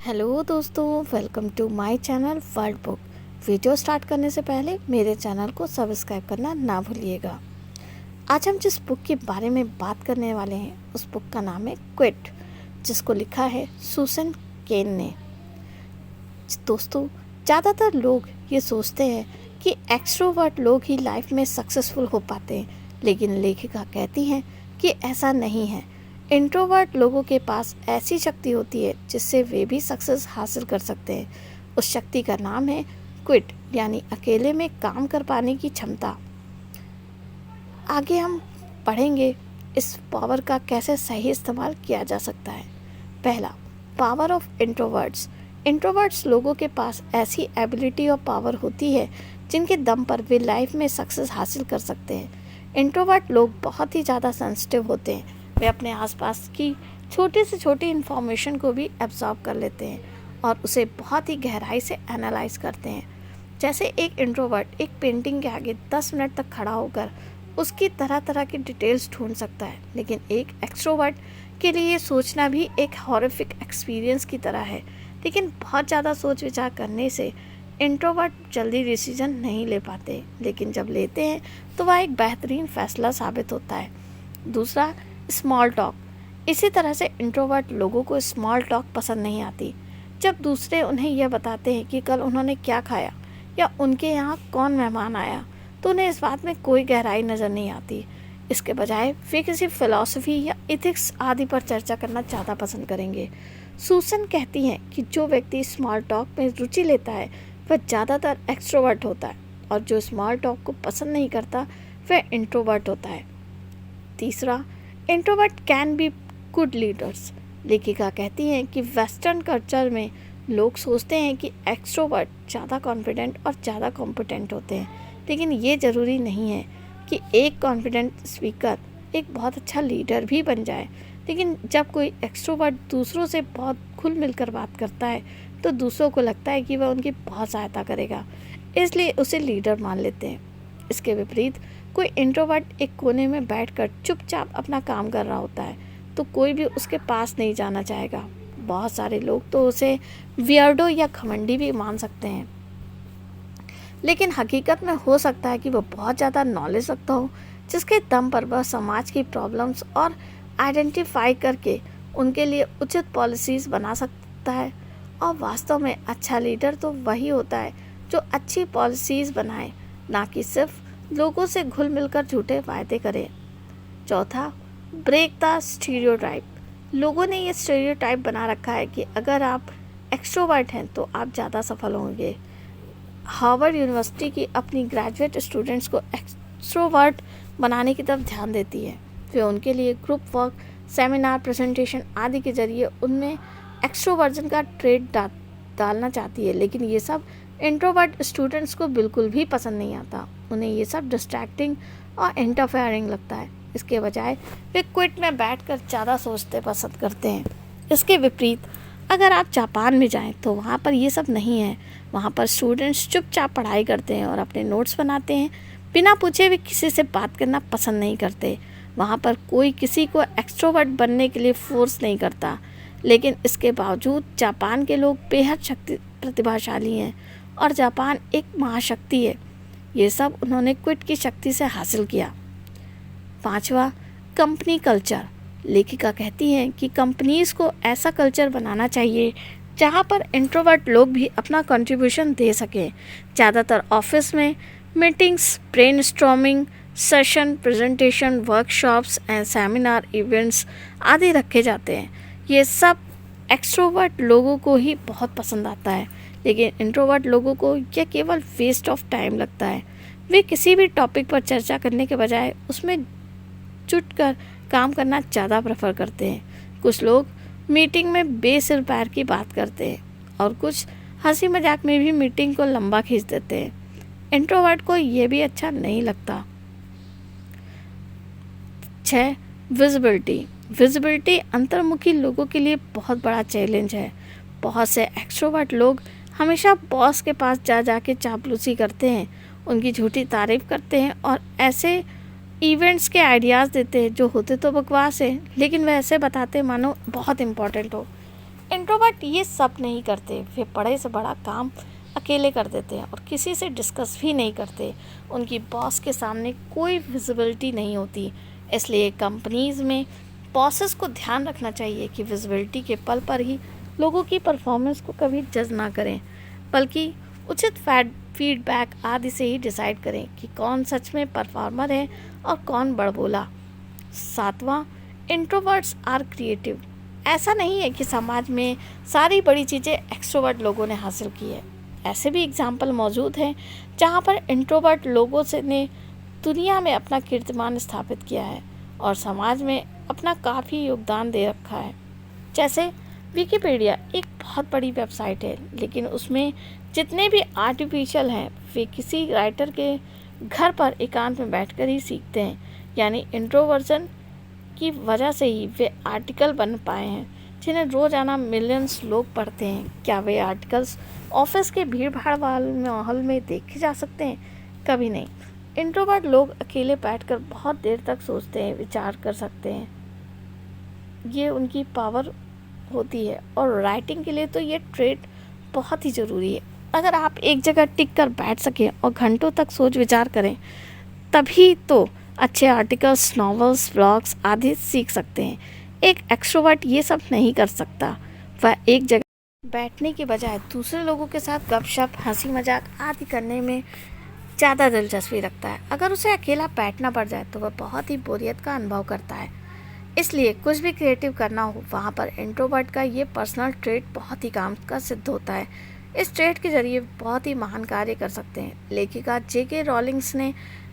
Hello दोस्तों, welcome to my channel world book. Video start करने से पहले मेरे चैनल को सब्सक्राइब करना ना भूलिएगा। आज हम जिस बुक के बारे में बात करने वाले हैं उस बुक का नाम है क्विट, जिसको लिखा है सुसन केन ने। दोस्तों, ज़्यादातर लोग ये सोचते हैं कि एक्सट्रोवर्ट लोग ही लाइफ में सक्सेसफुल हो पाते हैं, लेकिन लेखिका कहती हैं कि ऐसा नहीं है। इंट्रोवर्ट लोगों के पास ऐसी शक्ति होती है जिससे वे भी सक्सेस हासिल कर सकते हैं। उस शक्ति का नाम है क्विट, यानी अकेले में काम कर पाने की क्षमता। आगे हम पढ़ेंगे इस पावर का कैसे सही इस्तेमाल किया जा सकता है। पहला, पावर ऑफ इंट्रोवर्ट्स। इंट्रोवर्ट्स लोगों के पास ऐसी एबिलिटी और पावर होती है जिनके दम पर वे लाइफ में सक्सेस हासिल कर सकते हैं। इंट्रोवर्ट लोग बहुत ही ज़्यादा सेंसिटिव होते हैं। वे अपने आसपास की छोटी से छोटी इन्फॉर्मेशन को भी एब्जॉर्ब कर लेते हैं और उसे बहुत ही गहराई से एनालाइज करते हैं। जैसे एक इंट्रोवर्ट एक पेंटिंग के आगे 10 मिनट तक खड़ा होकर उसकी तरह तरह की डिटेल्स ढूंढ सकता है, लेकिन एक एक्सट्रोवर्ट के लिए सोचना भी एक हॉरिफिक एक्सपीरियंस की तरह है। लेकिन बहुत ज़्यादा सोच विचार करने से इंट्रोवर्ट जल्दी डिसीजन नहीं ले पाते, लेकिन जब लेते हैं तो वह एक बेहतरीन फैसला साबित होता है। दूसरा, स्मॉल टॉक। इसी तरह से इंट्रोवर्ट लोगों को स्मॉल टॉक पसंद नहीं आती। जब दूसरे उन्हें यह बताते हैं कि कल उन्होंने क्या खाया या उनके यहाँ कौन मेहमान आया, तो उन्हें इस बात में कोई गहराई नज़र नहीं आती। इसके बजाय वे किसी फिलॉसफी या इथिक्स आदि पर चर्चा करना ज़्यादा पसंद करेंगे। सुसन कहती हैं कि जो व्यक्ति स्मॉल टॉक में रुचि लेता है वह ज़्यादातर एक्सट्रोवर्ट होता है, और जो स्मॉल टॉक को पसंद नहीं करता वह इंट्रोवर्ट होता है। तीसरा, introvert can be good leaders. लेखिका कहती हैं कि वेस्टर्न कल्चर में लोग सोचते हैं कि एक्सट्रोवर्ट ज़्यादा कॉन्फिडेंट और ज़्यादा कॉम्पिटेंट होते हैं, लेकिन ये ज़रूरी नहीं है कि एक कॉन्फिडेंट स्पीकर एक बहुत अच्छा लीडर भी बन जाए। लेकिन जब कोई एक्सट्रोवर्ट दूसरों से बहुत खुल मिलकर बात करता है तो दूसरों को लगता है कि वह उनकी बहुत सहायता करेगा, इसलिए उसे लीडर मान लेते हैं। इसके विपरीत कोई इंट्रोवर्ट एक कोने में बैठकर चुपचाप अपना काम कर रहा होता है तो कोई भी उसके पास नहीं जाना चाहेगा। बहुत सारे लोग तो उसे वियर्डो या घमंडी भी मान सकते हैं, लेकिन हकीकत में हो सकता है कि वह बहुत ज़्यादा नॉलेज रखता हो, जिसके दम पर वह समाज की प्रॉब्लम्स और आइडेंटिफाई करके उनके लिए उचित पॉलिसीज़ बना सकता है। और वास्तव में अच्छा लीडर तो वही होता है जो अच्छी पॉलिसीज़ बनाए, ना कि सिर्फ लोगों से घुल मिलकर झूठे वायदे करें। चौथा, ब्रेक द स्टीरियोटाइप। लोगों ने ये स्टीरियोटाइप बना रखा है कि अगर आप एक्सट्रोवर्ट हैं तो आप ज़्यादा सफल होंगे। हार्वर्ड यूनिवर्सिटी की अपनी ग्रेजुएट स्टूडेंट्स को एक्सट्रोवर्ट बनाने की तरफ ध्यान देती है। वे उनके लिए ग्रुप वर्क, सेमिनार, प्रेजेंटेशन आदि के जरिए उनमें एक्सट्रोवर्जन का ट्रेड डालना चाहती है, लेकिन ये सब इंट्रोवर्ट स्टूडेंट्स को बिल्कुल भी पसंद नहीं आता। उन्हें ये सब डिस्ट्रैक्टिंग और इंटरफेयरिंग लगता है। इसके बजाय वे क्विट में बैठकर ज़्यादा सोचते पसंद करते हैं। इसके विपरीत अगर आप जापान में जाएं तो वहाँ पर ये सब नहीं है। वहाँ पर स्टूडेंट्स चुपचाप पढ़ाई करते हैं और अपने नोट्स बनाते हैं। बिना पूछे वे किसी से बात करना पसंद नहीं करते। वहाँ पर कोई किसी को एक्सट्रोवर्ट बनने के लिए फोर्स नहीं करता, लेकिन इसके बावजूद जापान के लोग बेहद प्रतिभाशाली हैं और जापान एक महाशक्ति है। ये सब उन्होंने क्विट की शक्ति से हासिल किया। पांचवा, कंपनी कल्चर। लेखिका कहती हैं कि कंपनीज़ को ऐसा कल्चर बनाना चाहिए जहाँ पर इंट्रोवर्ट लोग भी अपना कंट्रीब्यूशन दे सकें। ज़्यादातर ऑफिस में meetings, brainstorming session, presentation, workshops and seminar events आदि रखे जाते हैं। ये सब एक्सट्रोवर्ट लोगों को ही बहुत पसंद आता है, लेकिन इंट्रोवर्ट लोगों को यह केवल वेस्ट ऑफ टाइम लगता है। वे किसी भी टॉपिक पर चर्चा करने के बजाय उसमें जुटकर काम करना ज़्यादा प्रेफर करते हैं। कुछ लोग मीटिंग में बेसिर पैर की बात करते हैं और कुछ हंसी मजाक में भी मीटिंग को लंबा खींच देते हैं। इंट्रोवर्ट को ये भी अच्छा नहीं लगता। 6, विजिबिलिटी। विजिबिलिटी अंतर्मुखी लोगों के लिए बहुत बड़ा चैलेंज है। बहुत से एक्सट्रोवर्ट लोग हमेशा बॉस के पास जाके चापलूसी करते हैं, उनकी झूठी तारीफ करते हैं और ऐसे इवेंट्स के आइडियाज़ देते हैं जो होते तो बकवास है, लेकिन वह ऐसे बताते मानो बहुत इम्पोर्टेंट हो। इंट्रोवर्ट ये सब नहीं करते, वे बड़े से बड़ा काम अकेले कर देते हैं और किसी से डिस्कस भी नहीं करते। उनकी बॉस के सामने कोई विजिबिलिटी नहीं होती। इसलिए कंपनीज़ में बॉसेस को ध्यान रखना चाहिए कि विजिबिलिटी के पल पर ही लोगों की परफॉर्मेंस को कभी जज ना करें, बल्कि उचित फीडबैक आदि से ही डिसाइड करें कि कौन सच में परफॉर्मर है और कौन बड़बोला। 7वां, इंट्रोवर्ट्स आर क्रिएटिव। ऐसा नहीं है कि समाज में सारी बड़ी चीज़ें एक्सट्रोवर्ट लोगों ने हासिल की है। ऐसे भी एग्जाम्पल मौजूद हैं जहाँ पर इंट्रोवर्ट लोगों से ने दुनिया में अपना कीर्तिमान स्थापित किया है और समाज में अपना काफ़ी योगदान दे रखा है। जैसे विकिपीडिया एक बहुत बड़ी वेबसाइट है, लेकिन उसमें जितने भी आर्टिफिशियल हैं वे किसी राइटर के घर पर एकांत में बैठकर ही सीखते हैं। यानी इंट्रोवर्जन की वजह से ही वे आर्टिकल बन पाए हैं जिन्हें रोज़ाना मिलियंस लोग पढ़ते हैं। क्या वे आर्टिकल्स ऑफिस के भीड़ भाड़ वाले माहौल में देखे जा सकते हैं? कभी नहीं। इंट्रोवर्ट लोग अकेले बैठकर बहुत देर तक सोचते हैं, विचार कर सकते हैं। ये उनकी पावर होती है और राइटिंग के लिए तो ये ट्रेट बहुत ही ज़रूरी है। अगर आप एक जगह टिक कर बैठ सकें और घंटों तक सोच विचार करें, तभी तो अच्छे आर्टिकल्स, नॉवेल्स, ब्लॉग्स आदि सीख सकते हैं। एक एक्सट्रोवर्ट ये सब नहीं कर सकता। वह एक जगह बैठने के बजाय दूसरे लोगों के साथ गपशप, हंसी मजाक आदि करने में ज़्यादा दिलचस्पी रखता है। अगर उसे अकेला बैठना पड़ जाए तो वह बहुत ही बोरियत का अनुभव करता है। इसलिए कुछ भी क्रिएटिव करना हो, वहाँ पर इंट्रोवर्ट का ये पर्सनल ट्रेट बहुत ही काम का सिद्ध होता है। इस ट्रेट के जरिए बहुत ही महान कार्य कर सकते हैं। लेखिका J.K. रॉलिंग्स ने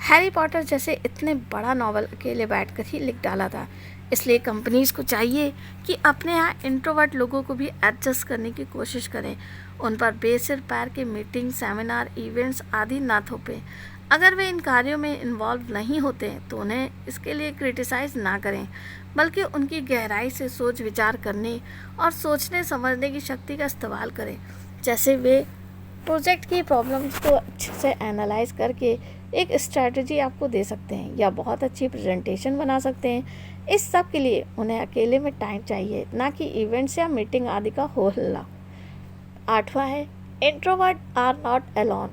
हैरी पॉटर जैसे इतने बड़ा नॉवल अकेले बैठकर ही लिख डाला था। इसलिए कंपनीज़ को चाहिए कि अपने यहाँ इंट्रोवर्ट लोगों को भी एडजस्ट करने की कोशिश करें। उन पर बेसिर पैर के मीटिंग, सेमिनार, इवेंट्स आदि ना थोपें। अगर वे इन कार्यों में इन्वॉल्व नहीं होते हैं तो उन्हें इसके लिए क्रिटिसाइज़ ना करें, बल्कि उनकी गहराई से सोच विचार करने और सोचने समझने की शक्ति का इस्तेमाल करें। जैसे वे प्रोजेक्ट की प्रॉब्लम्स को अच्छे से एनालाइज करके एक स्ट्रैटेजी आपको दे सकते हैं या बहुत अच्छी प्रेजेंटेशन बना सकते हैं। इस सब के लिए उन्हें अकेले में टाइम चाहिए, ना कि इवेंट्स या मीटिंग आदि का हो हल्ला। 8वां है, इंट्रोवर्ट आर नॉट अलोन।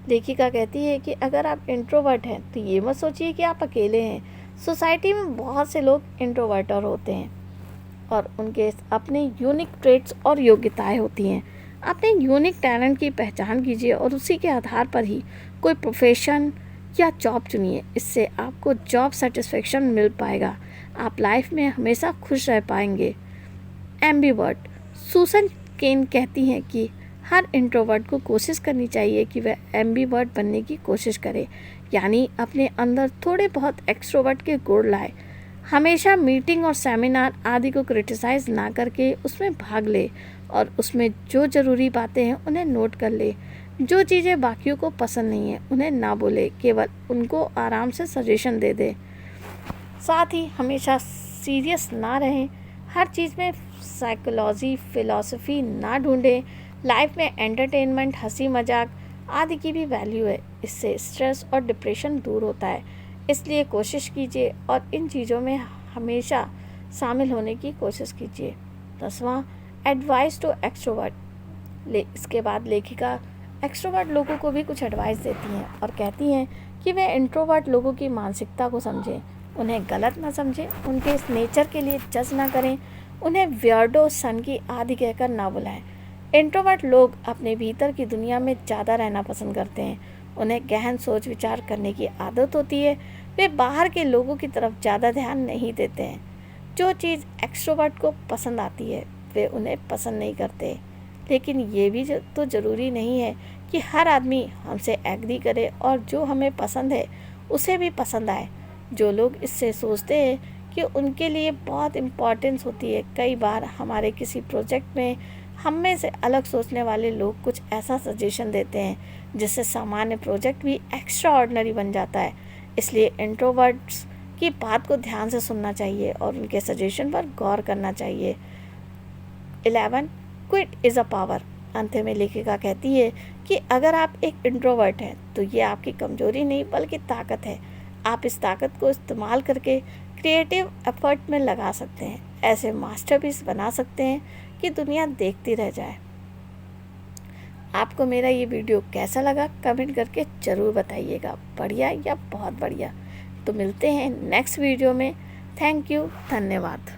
लेखिका कहती है कि अगर आप इंट्रोवर्ट हैं तो ये मत सोचिए कि आप अकेले हैं। सोसाइटी में बहुत से लोग इंट्रोवर्टर होते हैं और उनके अपने यूनिक ट्रेट्स और योग्यताएं होती हैं। अपने यूनिक टैलेंट की पहचान कीजिए और उसी के आधार पर ही कोई प्रोफेशन या जॉब चुनिए। इससे आपको जॉब सेटिस्फेक्शन मिल पाएगा। आप लाइफ में हमेशा खुश रह पाएंगे। एम्बिवर्ट। सूसन केन कहती हैं कि हर इंट्रोवर्ट को कोशिश करनी चाहिए कि वह एम्बिवर्ट बनने की कोशिश करे, यानी अपने अंदर थोड़े बहुत एक्सट्रोवर्ट के गुण लाए। हमेशा मीटिंग और सेमिनार आदि को क्रिटिसाइज़ ना करके उसमें भाग ले और उसमें जो ज़रूरी बातें हैं उन्हें नोट कर ले। जो चीज़ें बाकियों को पसंद नहीं है उन्हें ना बोले, केवल उनको आराम से सजेशन दे दे। साथ ही हमेशा सीरियस ना रहें, हर चीज़ में साइकोलॉजी, फिलॉसफी ना ढूंढें। लाइफ में एंटरटेनमेंट, हंसी मजाक आदि की भी वैल्यू है। इससे स्ट्रेस और डिप्रेशन दूर होता है। इसलिए कोशिश कीजिए और इन चीज़ों में हमेशा शामिल होने की कोशिश कीजिए। 10वां, एडवाइस टू एक्सट्रोवर्ट। इसके बाद लेखिका एक्सट्रोवर्ट लोगों को भी कुछ एडवाइस देती हैं और कहती हैं कि वे इंट्रोवर्ट लोगों की मानसिकता को समझें, उन्हें गलत ना समझें, उनके इस नेचर के लिए जज ना करें, उन्हें वियर्डो, सनकी आदि कहकर ना बुलाएं। इंट्रोवर्ट लोग अपने भीतर की दुनिया में ज़्यादा रहना पसंद करते हैं। उन्हें गहन सोच विचार करने की आदत होती है। वे बाहर के लोगों की तरफ ज़्यादा ध्यान नहीं देते हैं। जो चीज़ एक्सट्रोवर्ट को पसंद आती है वे उन्हें पसंद नहीं करते। लेकिन ये भी तो ज़रूरी नहीं है कि हर आदमी हमसे एग्री करे और जो हमें पसंद है उसे भी पसंद आए। जो लोग इससे सोचते हैं कि उनके लिए बहुत इम्पोर्टेंस होती है, कई बार हमारे किसी प्रोजेक्ट में हम में से अलग सोचने वाले लोग कुछ ऐसा सजेशन देते हैं जिससे सामान्य प्रोजेक्ट भी एक्स्ट्रा ऑर्डिनरी बन जाता है। इसलिए इंट्रोवर्ट्स की बात को ध्यान से सुनना चाहिए और उनके सजेशन पर गौर करना चाहिए। 11, क्विट इज़ अ पावर। अंत में लेखिका कहती है कि अगर आप एक इंट्रोवर्ट हैं तो ये आपकी कमजोरी नहीं बल्कि ताकत है। आप इस ताकत को इस्तेमाल करके क्रिएटिव एफर्ट में लगा सकते हैं, ऐसे मास्टरपीस बना सकते हैं कि दुनिया देखती रह जाए। आपको मेरा ये वीडियो कैसा लगा कमेंट करके ज़रूर बताइएगा, बढ़िया या बहुत बढ़िया। तो मिलते हैं नेक्स्ट वीडियो में। थैंक यू, धन्यवाद।